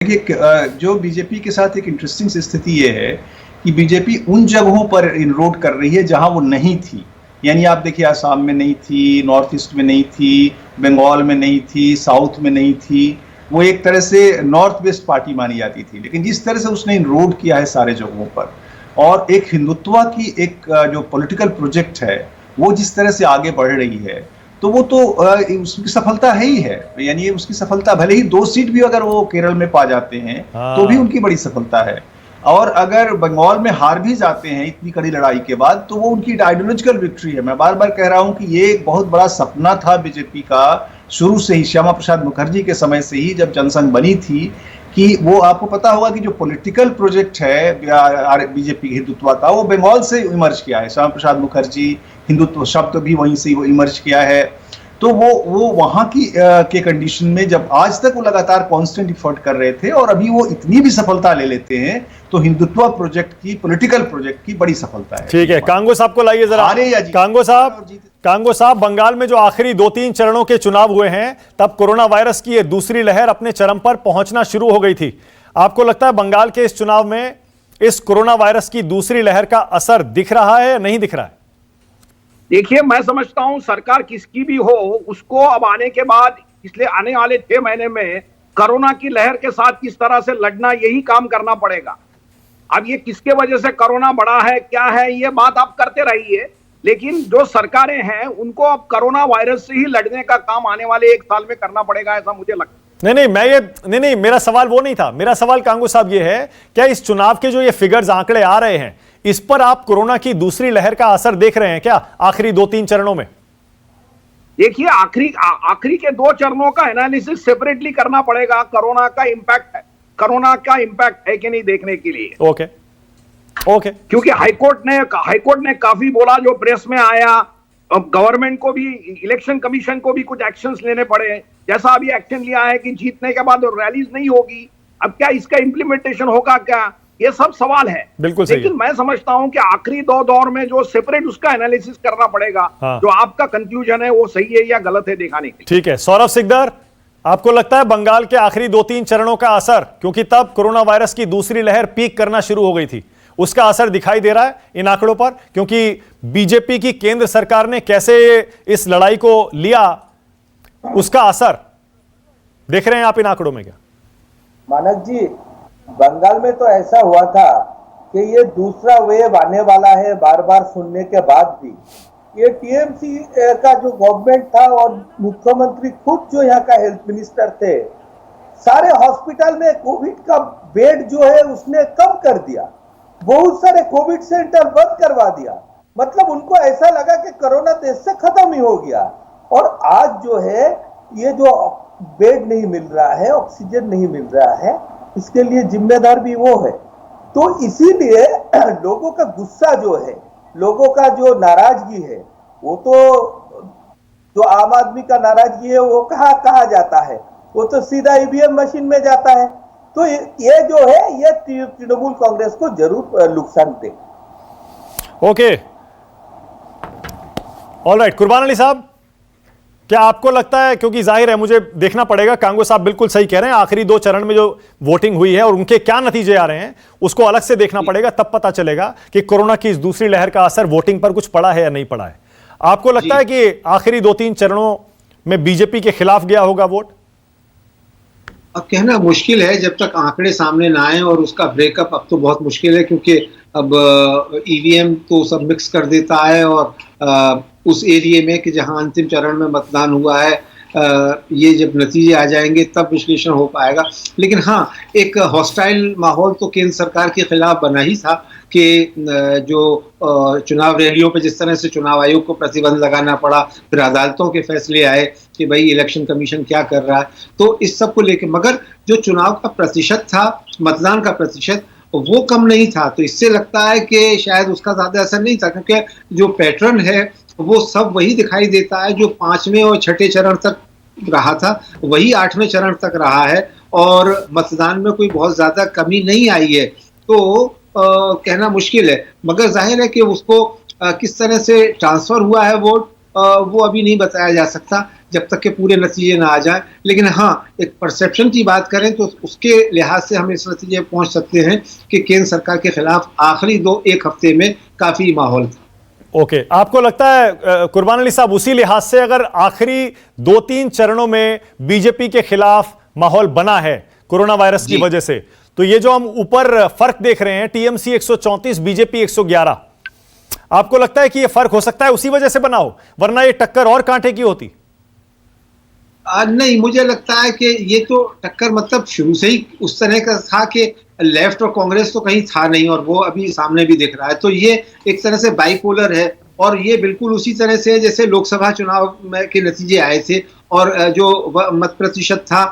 देखिए, जो बीजेपी के साथ एक इंटरेस्टिंग स्थिति ये है कि बीजेपी उन जगहों पर इनरोड कर रही है जहां वो नहीं थी। यानी आप देखिए, आसाम में नहीं थी, नॉर्थ ईस्ट में नहीं थी, बंगाल में नहीं थी, साउथ में नहीं थी। वो एक तरह से नॉर्थ वेस्ट पार्टी मानी जाती थी, लेकिन जिस तरह से उसने इनरोड किया है सारे जगहों पर, और एक हिंदुत्व की एक जो पॉलिटिकल प्रोजेक्ट है वो जिस तरह से आगे बढ़ रही है, तो वो तो उसकी सफलता है ही है। यानी उसकी सफलता, भले ही 2 सीट भी अगर वो केरल में पा जाते हैं तो भी हाँ। उनकी बड़ी सफलता है। और अगर बंगाल में हार भी जाते हैं इतनी कड़ी लड़ाई के बाद, तो वो उनकी आइडियोलॉजिकल विक्ट्री है। मैं बार बार कह रहा हूं कि ये एक बहुत बड़ा सपना था बीजेपी का, शुरू से ही, श्यामा प्रसाद मुखर्जी के समय से ही, जब जनसंघ बनी थी, कि वो, आपको पता होगा कि जो पॉलिटिकल प्रोजेक्ट है बीजेपी हिंदुत्व का, वो बंगाल से इमर्ज किया है। श्यामा प्रसाद मुखर्जी, हिंदुत्व शब्द भी वहीं से वो इमर्ज किया है। तो वो वहां की के कंडीशन में, जब आज तक वो लगातार कांस्टेंट एफर्ट कर रहे थे, और अभी वो इतनी भी सफलता ले लेते हैं, तो हिंदुत्व प्रोजेक्ट की, पॉलिटिकल प्रोजेक्ट की बड़ी सफलता है। ठीक है, कांगो साहब को लाइए जरा। कांगो साहब, बंगाल में जो आखिरी 2-3 चरणों के चुनाव हुए हैं, तब कोरोना वायरस की ये दूसरी लहर अपने चरम पर पहुंचना शुरू हो गई थी। आपको लगता है बंगाल के इस चुनाव में इस कोरोना वायरस की दूसरी लहर का असर दिख रहा है या नहीं दिख रहा है? देखिए, मैं समझता हूं सरकार किसकी भी हो, उसको अब आने के बाद, इसलिए आने वाले 6 महीने में कोरोना की लहर के साथ किस तरह से लड़ना, यही काम करना पड़ेगा। अब ये किसके वजह से कोरोना बढ़ा है, क्या है, ये बात आप करते रहिए, लेकिन जो सरकारें हैं उनको अब कोरोना वायरस से ही लड़ने का काम आने वाले 1 साल में करना पड़ेगा, ऐसा मुझे लगता है। नहीं, मेरा सवाल वो नहीं था। मेरा सवाल कांगो साहब ये है, क्या इस चुनाव के जो ये फिगर्स, आंकड़े आ रहे हैं, इस पर आप कोरोना की दूसरी लहर का असर देख रहे हैं क्या आखिरी 2-3 चरणों में? देखिए, आखिरी के 2 चरणों का एनालिसिस सेपरेटली करना पड़ेगा। कोरोना का इम्पैक्ट है कि नहीं देखने के लिए। ओके। क्योंकि हाईकोर्ट ने काफी बोला, जो प्रेस में आया। अब गवर्नमेंट को भी, इलेक्शन कमीशन को भी कुछ एक्शंस लेने पड़े, जैसा अभी एक्शन लिया है कि जीतने के बाद रैलीज नहीं होगी। अब क्या इसका इंप्लीमेंटेशन होगा क्या, ये सब सवाल है। बिल्कुल सही। लेकिन मैं समझता हूं कि आखिरी 2 दौर में जो सेपरेट उसका एनालिसिस करना पड़ेगा। हाँ। जो आपका कंक्लूजन है वो सही है या गलत है दिखाने के लिए। ठीक है, सौरभ सिकदर, आपको लगता है बंगाल के आखिरी 2-3 चरणों का असर, क्योंकि तब कोरोना वायरस की दूसरी लहर पीक करना शुरू हो गई थी, उसका असर दिखाई दे रहा है इन आंकड़ों पर? क्योंकि बीजेपी की केंद्र सरकार ने कैसे इस लड़ाई को लिया, उसका असर देख रहे हैं आप इन आंकड़ों में क्या? मानक जी, बंगाल में तो ऐसा हुआ था कि ये दूसरा वेव आने वाला है, बार बार सुनने के बाद भी। ये टीएमसी का जो गवर्नमेंट था और मुख्यमंत्री खुद जो यहाँ का हेल्थ मिनिस्टर थे, सारे हॉस्पिटल में कोविड का बेड जो है उसने कम कर दिया, बहुत सारे कोविड सेंटर बंद करवा दिया। मतलब उनको ऐसा लगा कि कोरोना देश से खत्म ही हो गया। और आज जो है, ये जो बेड नहीं मिल रहा है, ऑक्सीजन नहीं मिल रहा है, इसके लिए जिम्मेदार भी वो है। तो इसीलिए लोगों का गुस्सा जो है, लोगों का जो नाराजगी है, वो तो, जो आम आदमी का नाराजगी है वो कहा जाता है, वो तो सीधा ईवीएम मशीन में जाता है। तो ये जो है, ये तृणमूल कांग्रेस को जरूर नुकसान दे। Okay, alright. कुर्बान अली साहब, क्या आपको लगता है, क्योंकि जाहिर है मुझे देखना पड़ेगा, कांगो साहब बिल्कुल सही कह रहे हैं, आखिरी 2 चरण में जो वोटिंग हुई है और उनके क्या नतीजे आ रहे हैं उसको अलग से देखना पड़ेगा, तब पता चलेगा कि कोरोना की इस दूसरी लहर का असर वोटिंग पर कुछ पड़ा है या नहीं पड़ा है। आपको लगता है कि आखिरी 2-3 चरणों में बीजेपी के खिलाफ गया होगा वोट? अब कहना मुश्किल है जब तक आंकड़े सामने ना आए, और उसका ब्रेकअप अब तो बहुत मुश्किल है, क्योंकि अब ईवीएम तो सब मिक्स कर देता है, और उस एरिया में कि जहां अंतिम चरण में मतदान हुआ है, ये जब नतीजे आ जाएंगे तब विश्लेषण हो पाएगा। लेकिन हाँ, एक हॉस्टाइल माहौल तो केंद्र सरकार के खिलाफ बना ही था कि जो चुनाव रैलियों पे जिस तरह से चुनाव आयोग को प्रतिबंध लगाना पड़ा, फिर अदालतों के फैसले आए कि भाई इलेक्शन कमीशन क्या कर रहा है, तो इस सब को लेकर, मगर जो चुनाव का प्रतिशत था, मतदान का प्रतिशत, वो कम नहीं था। तो इससे लगता है कि शायद उसका ज्यादा असर नहीं था, क्योंकि जो पैटर्न है वो सब वही दिखाई देता है जो 5वें और 6ठे चरण तक रहा था, वही 8वें चरण तक रहा है, और मतदान में कोई बहुत ज्यादा कमी नहीं आई है। तो कहना मुश्किल है, मगर जाहिर है कि उसको किस तरह से ट्रांसफर हुआ है वोट, वो अभी नहीं बताया जा सकता जब तक के पूरे नतीजे ना आ जाए। लेकिन हाँ, एक परसेप्शन की बात करें तो उसके लिहाज से हम इस नतीजे पहुंच सकते हैं कि केंद्र सरकार के खिलाफ आखिरी एक हफ्ते में काफी माहौल था। ओके, आपको लगता है कुर्बान अली साहब उसी लिहाज से अगर आखिरी 2-3 चरणों में बीजेपी के खिलाफ माहौल बना है कोरोना वायरस की वजह से, तो ये जो हम ऊपर फर्क देख रहे हैं, टीएमसी 134 बीजेपी 111, आपको लगता है कि ये फर्क हो सकता है उसी वजह से बना हो, वरना ये टक्कर और कांटे की होती? नहीं, मुझे लगता है कि ये तो टक्कर मतलब शुरू से ही उस तरह का था कि लेफ्ट और कांग्रेस तो कहीं था नहीं, और वो अभी सामने भी दिख रहा है। तो ये एक तरह से बाइपोलर है, और ये बिल्कुल उसी तरह से जैसे लोकसभा चुनाव में के नतीजे आए थे, और जो मत प्रतिशत था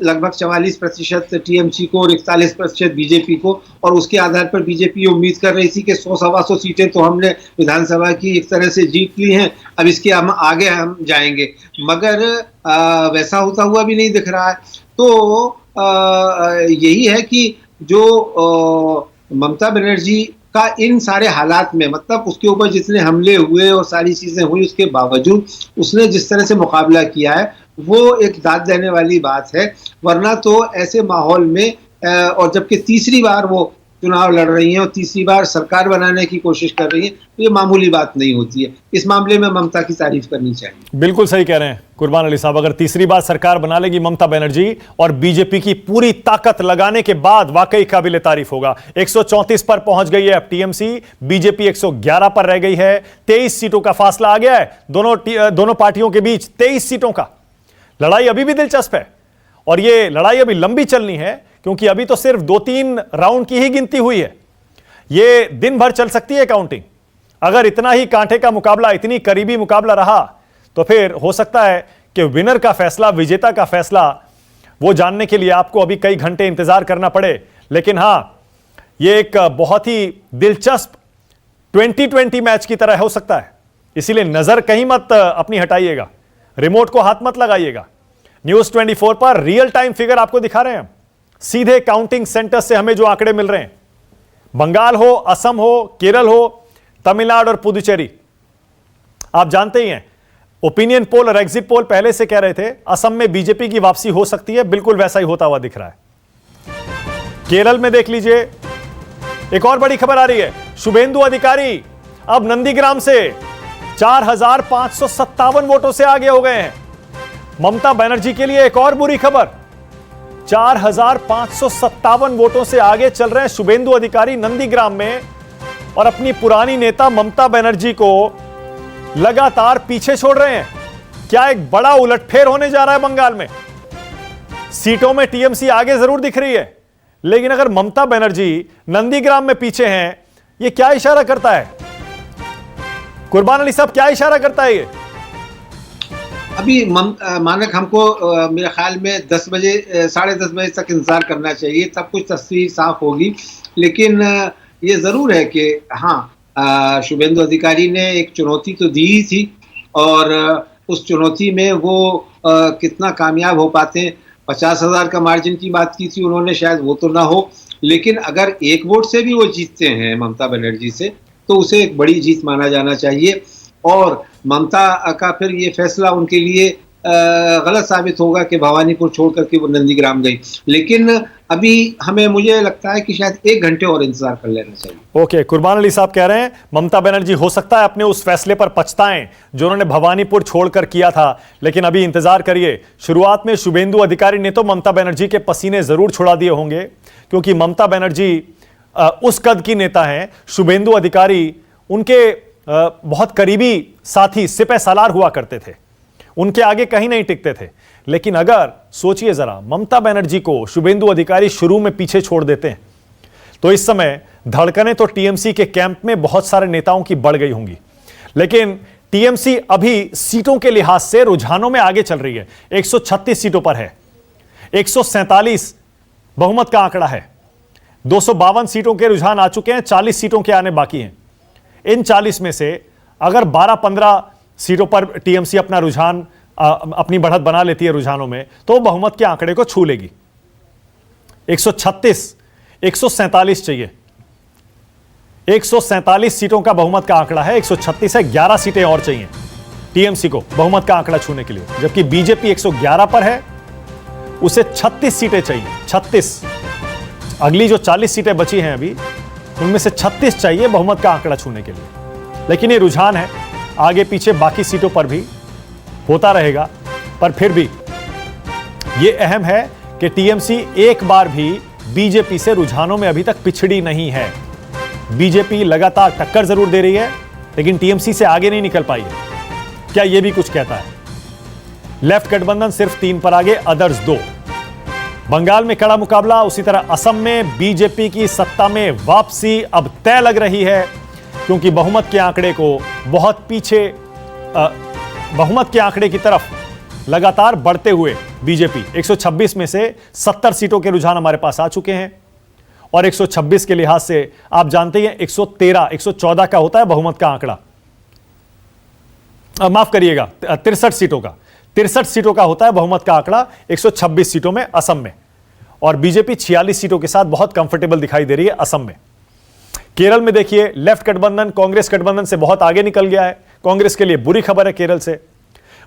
लगभग 44% टीएमसी को और 41% बीजेपी को, और उसके आधार पर बीजेपी उम्मीद कर रही थी कि 100-125 सीटें तो हमने विधानसभा की एक तरह से जीत ली हैं, अब इसके हम आगे हम जाएंगे, मगर वैसा होता हुआ भी नहीं दिख रहा है। तो यही है कि जो ममता बनर्जी का इन सारे हालात में, मतलब उसके ऊपर जितने हमले हुए और सारी चीजें हुई, उसके बावजूद उसने जिस तरह से मुकाबला किया है वो एक दाद देने वाली बात है। वरना तो ऐसे माहौल में और जबकि तीसरी बार वो चुनाव लड़ रही हैं और तीसरी बार सरकार बनाने की कोशिश कर रही है, तो ये मामूली बात नहीं होती है। इस मामले में ममता की तारीफ करनी चाहिए। बिल्कुल सही कह रहे हैं कुर्बान अली साहब, अगर तीसरी बार सरकार बना लेगी ममता बनर्जी और बीजेपी की पूरी ताकत लगाने के बाद, वाकई काबिल तारीफ होगा। 134 पर पहुंच गई है अब टीएमसी, बीजेपी 111 पर रह गई है। 23 सीटों का फासला आ गया है दोनों पार्टियों के बीच। 23 सीटों का लड़ाई अभी भी दिलचस्प है, और ये लड़ाई अभी लंबी चलनी है, क्योंकि अभी तो सिर्फ 2-3 राउंड की ही गिनती हुई है। ये दिन भर चल सकती है काउंटिंग। अगर इतना ही कांटे का मुकाबला, इतनी करीबी मुकाबला रहा, तो फिर हो सकता है कि विनर का फैसला, विजेता का फैसला, वो जानने के लिए आपको अभी कई घंटे इंतजार करना पड़े। लेकिन हां, ये एक बहुत ही दिलचस्प 2020 मैच की तरह हो सकता है। इसीलिए नजर कहीं मत अपनी हटाइएगा, रिमोट को हाथ मत लगाइएगा। न्यूज 24 पर रियल टाइम फिगर आपको दिखा रहे हैं, सीधे काउंटिंग सेंटर से हमें जो आंकड़े मिल रहे हैं। बंगाल हो, असम हो, केरल हो, तमिलनाडु और पुदुचेरी, आप जानते ही हैं, ओपिनियन पोल और एग्जिट पोल पहले से कह रहे थे असम में बीजेपी की वापसी हो सकती है। बिल्कुल वैसा ही होता हुआ दिख रहा है। केरल में देख लीजिए, एक और बड़ी खबर आ रही है, शुभेंदु अधिकारी अब नंदीग्राम से 4557 वोटों से आगे हो गए हैं। ममता बनर्जी के लिए एक और बुरी खबर, 4557 वोटों से आगे चल रहे हैं शुभेंदु अधिकारी नंदीग्राम में, और अपनी पुरानी नेता ममता बनर्जी को लगातार पीछे छोड़ रहे हैं। क्या एक बड़ा उलटफेर होने जा रहा है बंगाल में? सीटों में टीएमसी आगे जरूर दिख रही है, लेकिन अगर ममता बनर्जी नंदीग्राम में पीछे हैं, यह क्या इशारा करता है? कुर्बान अली साहब, क्या इशारा करता है ये? अभी मानक हमको मेरे ख्याल में 10 बजे 10:30 बजे तक इंतजार करना चाहिए, तब कुछ तस्वीर साफ होगी। लेकिन ये जरूर है कि हाँ, शुभेंदु अधिकारी ने एक चुनौती तो दी ही थी, और उस चुनौती में वो कितना कामयाब हो पाते हैं। 50,000 का मार्जिन की बात की थी उन्होंने, शायद वो तो ना हो, लेकिन अगर एक वोट से भी वो जीतते हैं ममता बनर्जी से, तो उसे एक बड़ी जीत माना जाना चाहिए। और ममता का फिर ये फैसला उनके लिए गलत साबित होगा कि भवानीपुर छोड़ करके वो नंदीग्राम गई। लेकिन अभी मुझे लगता है कि शायद 1 घंटे और इंतजार कर लेना चाहिए। ओके, कुर्बान अली साहब कह रहे हैं ममता बनर्जी हो सकता है अपने उस फैसले पर पछताएं जो उन्होंने भवानीपुर छोड़कर किया था, लेकिन अभी इंतजार करिए। शुरुआत में शुभेंदु अधिकारी ने तो ममता बनर्जी के पसीने जरूर छुड़ा दिए होंगे, क्योंकि ममता बनर्जी उस कद की नेता हैं। शुभेंदु अधिकारी उनके बहुत करीबी साथी सिपह सालार हुआ करते थे, उनके आगे कहीं नहीं टिकते थे। लेकिन अगर सोचिए जरा, ममता बनर्जी को शुभेंदु अधिकारी शुरू में पीछे छोड़ देते हैं, तो इस समय धड़कनें तो टीएमसी के कैंप में बहुत सारे नेताओं की बढ़ गई होंगी। लेकिन टीएमसी अभी सीटों के लिहाज से रुझानों में आगे चल रही है, 136 सीटों पर है, 147 बहुमत का आंकड़ा है, 252 सीटों के रुझान आ चुके हैं, 40 सीटों के आने बाकी हैं। इन 40 में से अगर 12-15 सीटों पर टीएमसी अपना रुझान, अपनी बढ़त बना लेती है रुझानों में, तो बहुमत के आंकड़े को छू लेगी। 136, 147 चाहिए, 147 सीटों का बहुमत का आंकड़ा है, 136 है, 11 सीटें और चाहिए। टीएमसी को बहुमत का आंकड़ा छूने के लिए, जबकि बीजेपी 111 पर है, उसे 36 सीटें चाहिए। 36, अगली जो 40 सीटें बची हैं अभी, उनमें से 36 चाहिए बहुमत का आंकड़ा छूने के लिए। लेकिन ये रुझान है, आगे पीछे बाकी सीटों पर भी होता रहेगा, पर फिर भी ये अहम है कि टीएमसी एक बार भी बीजेपी से रुझानों में अभी तक पिछड़ी नहीं है। बीजेपी लगातार टक्कर जरूर दे रही है, लेकिन टीएमसी से आगे नहीं निकल पाई है। क्या यह भी कुछ कहता है? लेफ्ट गठबंधन सिर्फ 3 पर आगे, अदर्स 2। बंगाल में कड़ा मुकाबला, उसी तरह असम में बीजेपी की सत्ता में वापसी अब तय लग रही है, क्योंकि बहुमत के आंकड़े को बहुत पीछे, बहुमत के आंकड़े की तरफ लगातार बढ़ते हुए बीजेपी 126 में से 70 सीटों के रुझान हमारे पास आ चुके हैं, और 126 के लिहाज से आप जानते हैं 113, 114 का होता है बहुमत का आंकड़ा, माफ करिएगा 63 सीटों का, 63 सीटों का होता है बहुमत का आंकड़ा 126 सीटों में असम में, और बीजेपी 46 सीटों के साथ बहुत कंफर्टेबल दिखाई दे रही है असम में। केरल में देखिए, लेफ्ट गठबंधन कांग्रेस गठबंधन से बहुत आगे निकल गया है, कांग्रेस के लिए बुरी खबर है केरल से।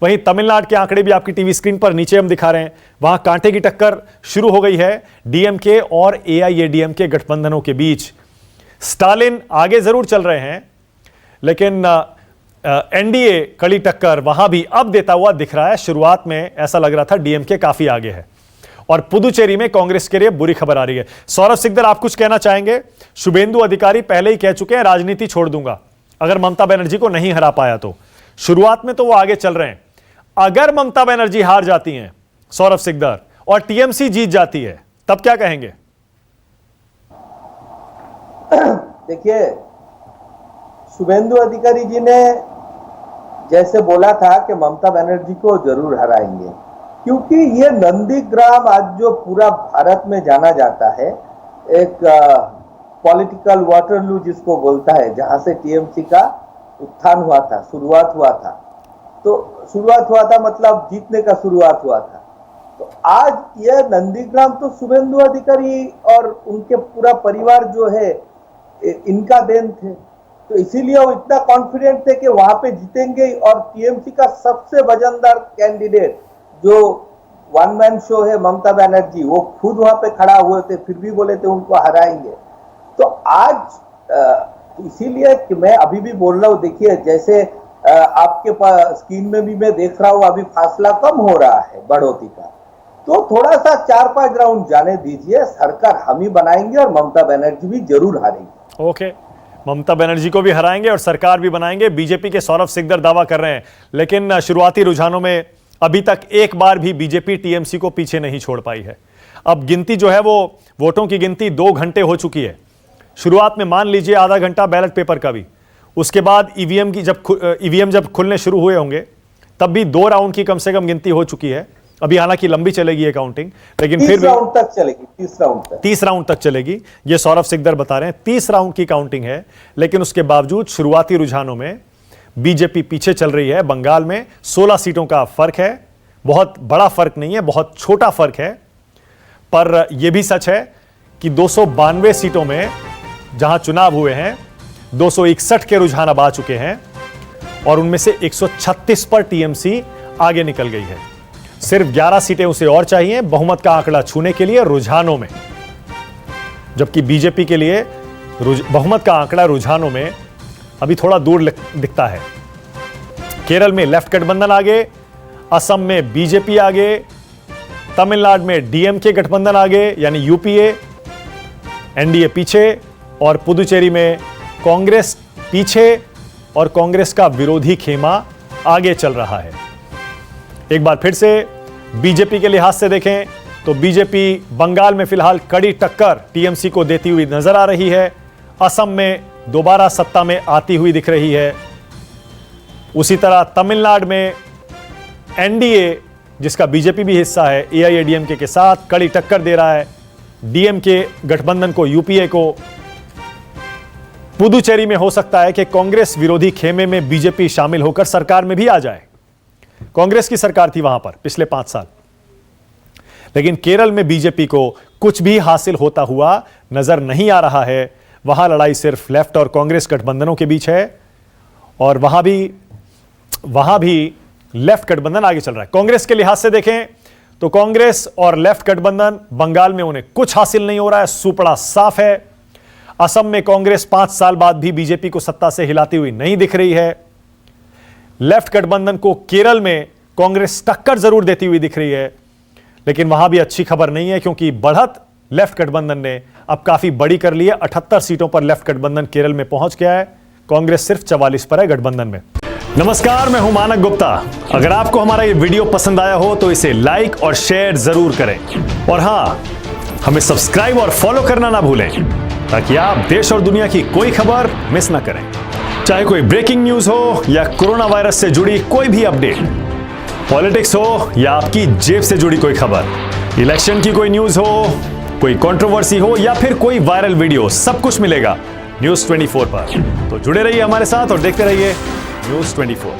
वहीं तमिलनाडु के आंकड़े भी आपकी टीवी स्क्रीन पर नीचे हम दिखा रहे हैं, वहां कांटे की टक्कर शुरू हो गई है डीएमके और एआईएडीएमके गठबंधनों के बीच। स्टालिन आगे जरूर चल रहे हैं, लेकिन एनडीए कड़ी टक्कर वहां भी अब देता हुआ दिख रहा है। शुरुआत में ऐसा लग रहा था डीएमके काफी आगे है, और पुदुचेरी में कांग्रेस के लिए बुरी खबर आ रही है। सौरभ सिकदर, आप कुछ कहना चाहेंगे? शुभेंदु अधिकारी पहले ही कह चुके हैं राजनीति छोड़ दूंगा अगर ममता बनर्जी को नहीं हरा पाया तो। शुरुआत में तो वो आगे चल रहे हैं, अगर ममता बनर्जी हार जाती हैं सौरभ सिकदर और टीएमसी जीत जाती है, तब क्या कहेंगे? देखिए, शुभेंदु अधिकारी जी ने जैसे बोला था कि ममता बनर्जी को जरूर हराएंगे, क्योंकि ये नंदीग्राम आज जो पूरा भारत में जाना जाता है, एक पॉलिटिकल वाटरलू जिसको बोलता है, जहां से टीएमसी का उत्थान हुआ था, शुरुआत हुआ था, तो शुरुआत हुआ था मतलब जीतने का शुरुआत हुआ था। तो आज यह नंदीग्राम तो शुभेंदु अधिकारी और उनके पूरा परिवार जो है इनका देन थे, तो इसीलिए वो इतना कॉन्फिडेंट थे कि वहां पे जीतेंगे, और टीएमसी का सबसे वजनदार कैंडिडेट जो वन मैन शो है ममता बनर्जी, वो खुद वहां पे खड़ा हुए थे, फिर भी बोले थे उनको हराएंगे। तो आज इसीलिए कि मैं अभी भी बोल रहा हूँ, देखिए जैसे आपके पास स्क्रीन में भी मैं देख रहा हूँ, अभी फासला कम हो रहा है बढ़ोतरी का, तो थोड़ा सा 4-5 राउंड जाने दीजिए, सरकार हम ही बनाएंगे और ममता बनर्जी भी जरूर हारेंगे। ओके, ममता बनर्जी को भी हराएंगे और सरकार भी बनाएंगे, बीजेपी के सौरभ सिकदर दावा कर रहे हैं। लेकिन शुरुआती रुझानों में अभी तक एक बार भी बीजेपी टीएमसी को पीछे नहीं छोड़ पाई है। अब गिनती जो है वो वोटों की गिनती 2 घंटे हो चुकी है। शुरुआत में मान लीजिए आधा घंटा बैलेट पेपर का भी, उसके बाद ईवीएम जब खुलने शुरू हुए होंगे तब भी 2 राउंड की कम से कम गिनती हो चुकी है। अभी हालांकि लंबी चलेगी ये काउंटिंग, लेकिन फिर भी 30 राउंड तक चलेगी, 30 राउंड तक चलेगी, ये सौरभ सिकदर बता रहे हैं। 30 राउंड की काउंटिंग है, लेकिन उसके बावजूद शुरुआती रुझानों में बीजेपी पीछे चल रही है। बंगाल में 16 सीटों का फर्क है, बहुत बड़ा फर्क नहीं है, बहुत छोटा फर्क है, पर यह भी सच है कि 292 सीटों में जहां चुनाव हुए हैं 261 के रुझान अब आ चुके हैं, और उनमें से 136 पर टीएमसी आगे निकल गई है। सिर्फ 11 सीटें उसे और चाहिए बहुमत का आंकड़ा छूने के लिए रुझानों में, जबकि बीजेपी के लिए बहुमत का आंकड़ा रुझानों में अभी थोड़ा दूर दिखता है। केरल में लेफ्ट गठबंधन आगे, असम में बीजेपी आगे, तमिलनाडु में डीएमके गठबंधन आगे यानी यूपीए, एनडीए पीछे, और पुदुचेरी में कांग्रेस पीछे और कांग्रेस का विरोधी खेमा आगे चल रहा है। एक बार फिर से बीजेपी के लिहाज से देखें तो बीजेपी बंगाल में फिलहाल कड़ी टक्कर टीएमसी को देती हुई नजर आ रही है, असम में दोबारा सत्ता में आती हुई दिख रही है। उसी तरह तमिलनाडु में एनडीए, जिसका बीजेपी भी हिस्सा है, एआईएडीएमके के साथ कड़ी टक्कर दे रहा है डीएमके गठबंधन को, यूपीए को। पुदुचेरी में हो सकता है कि कांग्रेस विरोधी खेमे में बीजेपी शामिल होकर सरकार में भी आ जाए। कांग्रेस की सरकार थी वहां पर पिछले 5 साल, लेकिन केरल में बीजेपी को कुछ भी हासिल होता हुआ नजर नहीं आ रहा है। वहां लड़ाई सिर्फ लेफ्ट और कांग्रेस गठबंधनों के बीच है, और वहां भी वहां भी लेफ्ट गठबंधन आगे चल रहा है। कांग्रेस के लिहाज से देखें तो कांग्रेस और लेफ्ट गठबंधन, बंगाल में उन्हें कुछ हासिल नहीं हो रहा है, सुपड़ा साफ है। असम में कांग्रेस 5 साल बाद भी बीजेपी को सत्ता से हिलाती हुई नहीं दिख रही है। लेफ्ट गठबंधन को केरल में कांग्रेस टक्कर जरूर देती हुई दिख रही है, लेकिन वहां भी अच्छी खबर नहीं है, क्योंकि बढ़त लेफ्ट गठबंधन ने अब काफी बड़ी कर ली है। 78 सीटों पर लेफ्ट गठबंधन केरल में पहुंच गया है, कांग्रेस सिर्फ 44 पर है गठबंधन में। नमस्कार, मैं हूं मानक गुप्ता। अगर आपको हमारा ये वीडियो पसंद आया हो तो इसे लाइक और शेयर जरूर करें, और हां, हमें सब्सक्राइब और फॉलो करना ना भूलें, ताकि आप देश और दुनिया की कोई खबर मिस ना करें। चाहे कोई ब्रेकिंग न्यूज हो या कोरोना वायरस से जुड़ी कोई भी अपडेट, पॉलिटिक्स हो या आपकी जेब से जुड़ी कोई खबर, इलेक्शन की कोई न्यूज हो, कोई कंट्रोवर्सी हो या फिर कोई वायरल वीडियो, सब कुछ मिलेगा न्यूज़ 24 पर। तो जुड़े रहिए हमारे साथ और देखते रहिए न्यूज़ 24।